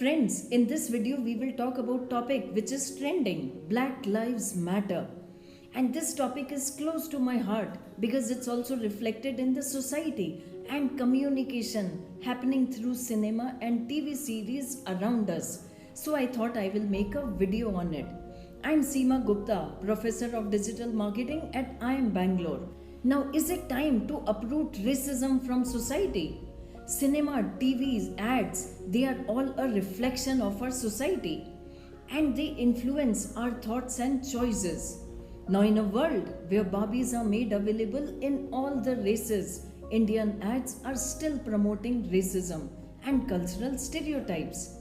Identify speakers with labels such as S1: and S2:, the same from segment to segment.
S1: Friends, in this video we will talk about topic which is trending, Black Lives Matter. And this topic is close to my heart because it's also reflected in the society and communication happening through cinema and TV series around us. So I thought I will make a video on it. I'm Seema Gupta, Professor of Digital Marketing at IIM Bangalore. Now, is it time to uproot racism from society? Cinema, TVs, ads, they are all a reflection of our society and they influence our thoughts and choices. Now, in a world where barbies are made available in all the races, Indian ads are still promoting racism and cultural stereotypes.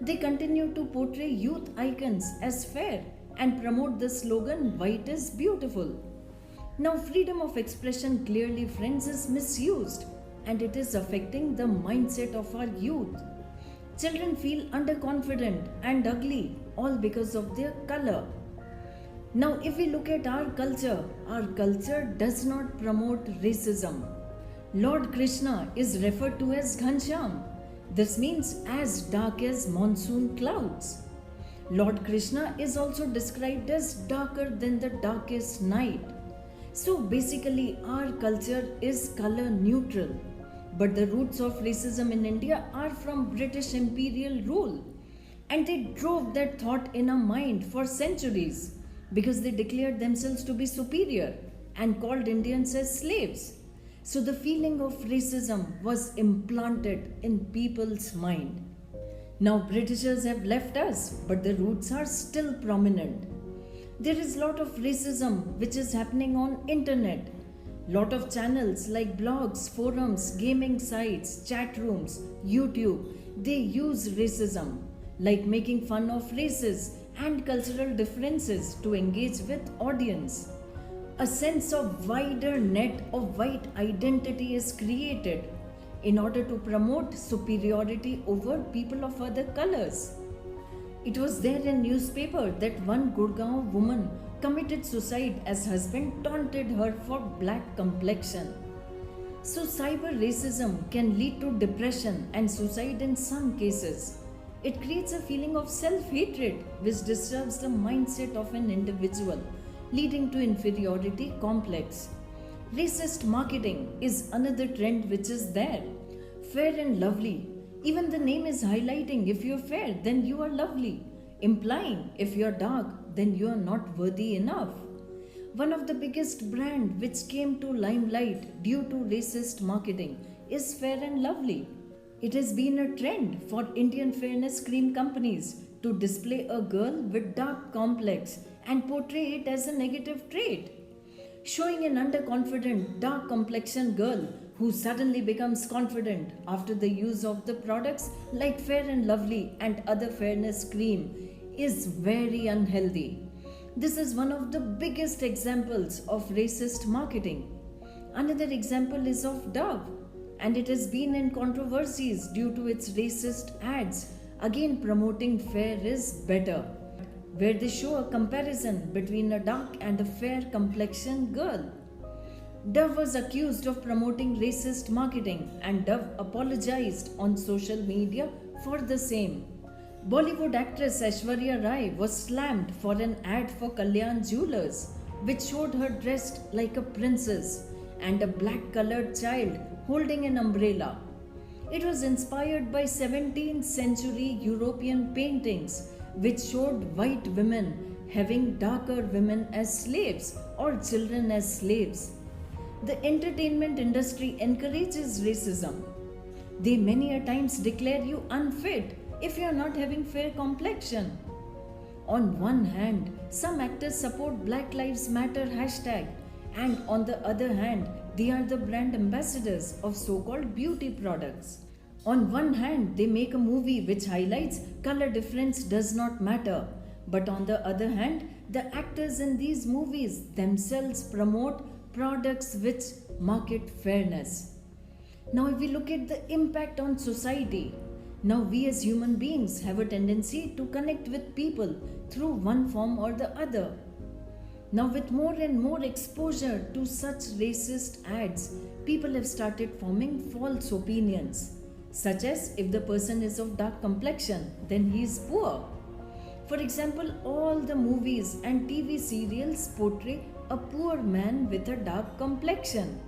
S1: They continue to portray youth icons as fair and promote the slogan, "White is beautiful." Now, freedom of expression clearly, friends, is misused and it is affecting the mindset of our youth. Children feel underconfident and ugly all because of their color. Now, if we look at our culture does not promote racism. Lord Krishna is referred to as Ghanshyam. This means as dark as monsoon clouds. Lord Krishna is also described as darker than the darkest night. So basically, our culture is color neutral. But the roots of racism in India are from British imperial rule. And they drove that thought in our mind for centuries because they declared themselves to be superior and called Indians as slaves. So the feeling of racism was implanted in people's mind. Now Britishers have left us, but the roots are still prominent. There is a lot of racism which is happening on internet. Lot of channels like blogs, forums, gaming sites, chat rooms, YouTube, they use racism, like making fun of races and cultural differences to engage with audience. A sense of wider net of white identity is created in order to promote superiority over people of other colors. It was there in newspaper that one Gurgaon woman committed suicide as husband taunted her for black complexion. So cyber racism can lead to depression and suicide in some cases. It creates a feeling of self-hatred which disturbs the mindset of an individual, leading to inferiority complex. Racist marketing is another trend which is there. Fair and lovely. Even the name is highlighting if you're fair, then you are lovely. Implying if you're dark, then you are not worthy enough. One of the biggest brands which came to limelight due to racist marketing is Fair and Lovely. It has been a trend for Indian fairness cream companies to display a girl with dark complex and portray it as a negative trait, showing an underconfident, dark complexion girl who suddenly becomes confident after the use of the products like Fair and Lovely and other fairness cream is very unhealthy. This is one of the biggest examples of racist marketing. Another example is of Dove, and it has been in controversies due to its racist ads, again promoting fair is better, where they show a comparison between a dark and a fair complexion girl. Dove was accused of promoting racist marketing and Dove apologized on social media for the same. Bollywood actress Aishwarya Rai was slammed for an ad for Kalyan Jewelers which showed her dressed like a princess and a black colored child holding an umbrella. It was inspired by 17th century European paintings which showed white women having darker women as slaves or children as slaves. The entertainment industry encourages racism. They many a times declare you unfit if you are not having fair complexion. On one hand, some actors support Black Lives Matter hashtag, and on the other hand, they are the brand ambassadors of so-called beauty products. On one hand, they make a movie which highlights color difference does not matter, but on the other hand, the actors in these movies themselves promote products which market fairness. Now, if we look at the impact on society, now we as human beings have a tendency to connect with people through one form or the other. Now, with more and more exposure to such racist ads, people have started forming false opinions. such as if the person is of dark complexion, then he is poor. For example, all the movies and TV serials portray a poor man with a dark complexion.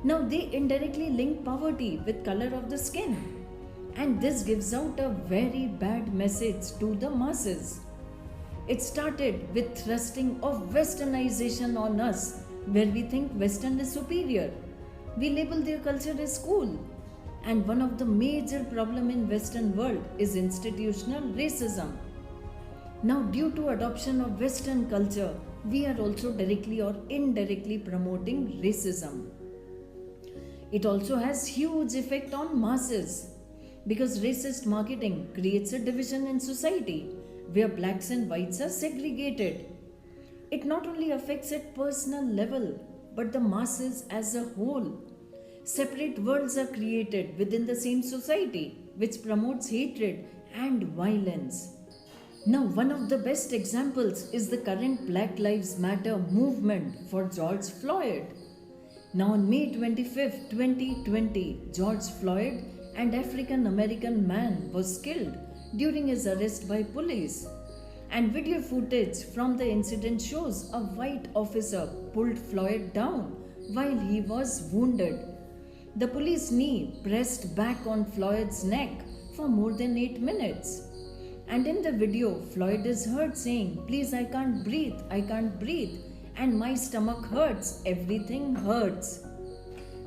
S1: Now they indirectly link poverty with color of the skin, and this gives out a very bad message to the masses. It started with thrusting of westernization on us, where we think Western is superior. We label their culture as cool. And one of the major problems in Western world is institutional racism. Now, due to adoption of Western culture, we are also directly or indirectly promoting racism. It also has huge effect on masses because racist marketing creates a division in society where blacks and whites are segregated. It not only affects at personal level but the masses as a whole. Separate worlds are created within the same society which promotes hatred and violence. Now, one of the best examples is the current Black Lives Matter movement for George Floyd. Now, on May 25, 2020, George Floyd, an African American man, was killed during his arrest by police. And video footage from the incident shows a white officer pulled Floyd down while he was wounded. The police knee pressed back on Floyd's neck for more than 8 minutes. And in the video, Floyd is heard saying, "Please, I can't breathe, and my stomach hurts, everything hurts."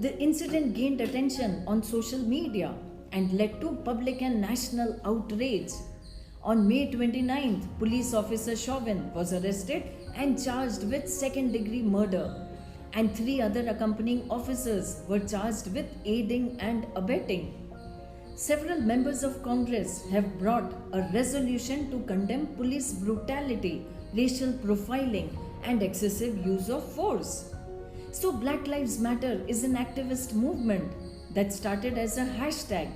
S1: The incident gained attention on social media and led to public and national outrage. On May 29th, police officer Chauvin was arrested and charged with second-degree murder, and 3 other accompanying officers were charged with aiding and abetting. Several members of Congress have brought a resolution to condemn police brutality, racial profiling, and excessive use of force. So, Black Lives Matter is an activist movement that started as a hashtag.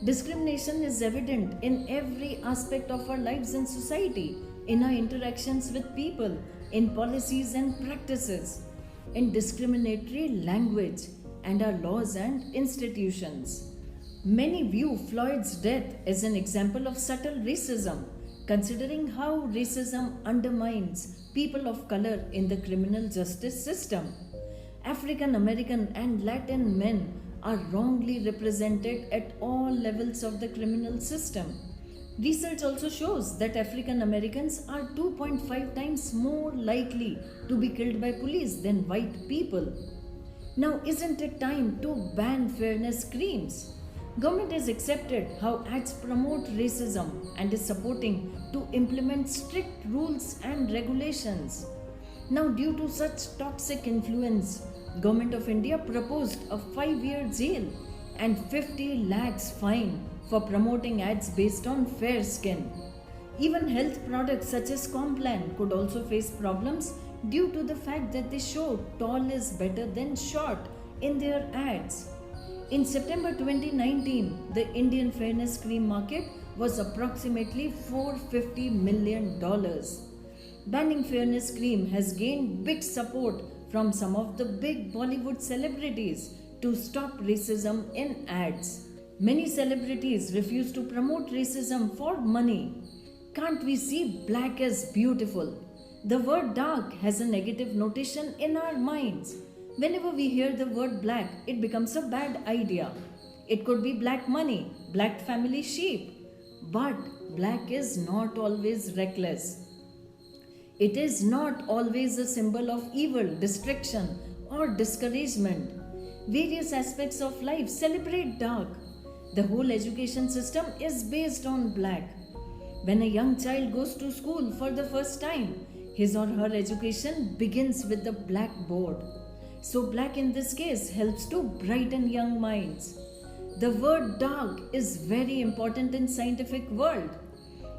S1: Discrimination is evident in every aspect of our lives and society, in our interactions with people, in policies and practices, in discriminatory language, and our laws and institutions. Many view Floyd's death as an example of subtle racism, considering how racism undermines people of color in the criminal justice system. African American and Latin men are wrongly represented at all levels of the criminal system. Research also shows that African Americans are 2.5 times more likely to be killed by police than white people. Now, isn't it time to ban fairness creams? Government has accepted how ads promote racism and is supporting to implement strict rules and regulations. Now, due to such toxic influence, Government of India proposed a 5-year jail and 50 lakhs fine for promoting ads based on fair skin. Even health products such as Complan could also face problems due to the fact that they show tall is better than short in their ads. In September 2019, the Indian fairness cream market was approximately $450 million. Banning fairness cream has gained big support from some of the big Bollywood celebrities to stop racism in ads. Many celebrities refuse to promote racism for money. Can't we see black as beautiful? The word dark has a negative notation in our minds. Whenever we hear the word black, it becomes a bad idea. It could be black money, black family sheep. But black is not always reckless. It is not always a symbol of evil, destruction, or discouragement. Various aspects of life celebrate dark. The whole education system is based on black. When a young child goes to school for the first time, his or her education begins with the blackboard. So black in this case helps to brighten young minds. The word dark is very important in scientific world.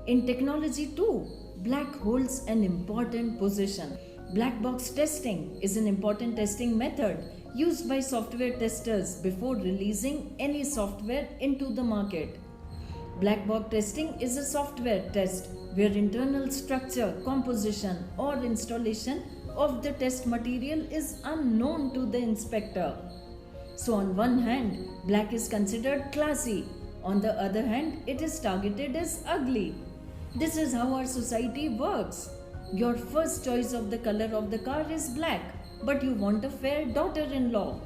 S1: In technology too, black holds an important position. Black box testing is an important testing method used by software testers before releasing any software into the market. Black box testing is a software test where internal structure, composition, or installation of the test material is unknown to the inspector. So, on one hand, black is considered classy, on the other hand, it is targeted as ugly. This is how our society works. Your first choice of the color of the car is black, but you want a fair daughter in law.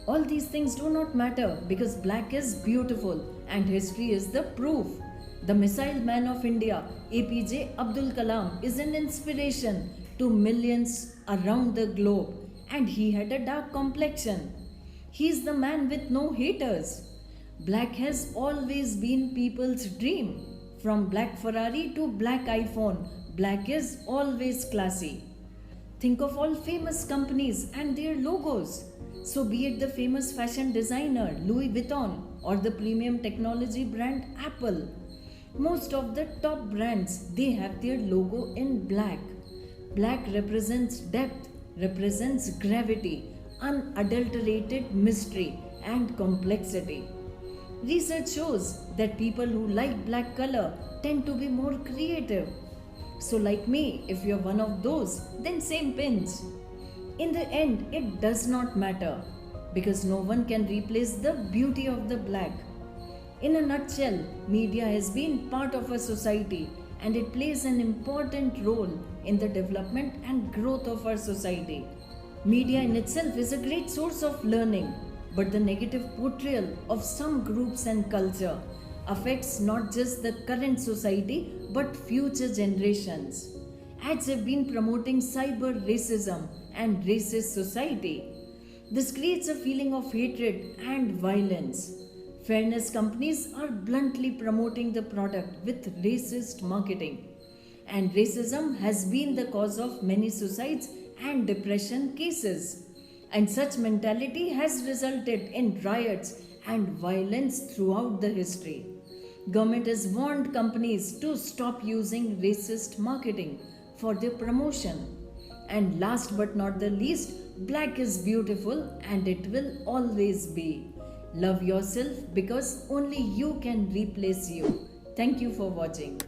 S1: All these things do not matter because black is beautiful and history is the proof. The missile man of India, APJ Abdul Kalam, is an inspiration to millions around the globe, and he had a dark complexion. He is the man with no haters. Black has always been people's dream. From black Ferrari to black iPhone, black is always classy. Think of all famous companies and their logos. So, be it the famous fashion designer Louis Vuitton or the premium technology brand Apple, most of the top brands they have their logo in black. Black represents depth, represents gravity, unadulterated mystery, and complexity. Research shows that people who like black color tend to be more creative. So, like me, if you're one of those, then same pinch. In the end, it does not matter because no one can replace the beauty of the black. In a nutshell, media has been part of our society and it plays an important role in the development and growth of our society. Media in itself is a great source of learning, but the negative portrayal of some groups and culture affects not just the current society but future generations. Ads have been promoting cyber racism and racist society. This creates a feeling of hatred and violence. Fairness companies are bluntly promoting the product with racist marketing. And racism has been the cause of many suicides and depression cases. And such mentality has resulted in riots and violence throughout the history. Government has warned companies to stop using racist marketing for their promotion. And last but not the least, black is beautiful and it will always be. Love yourself because only you can replace you. Thank you for watching.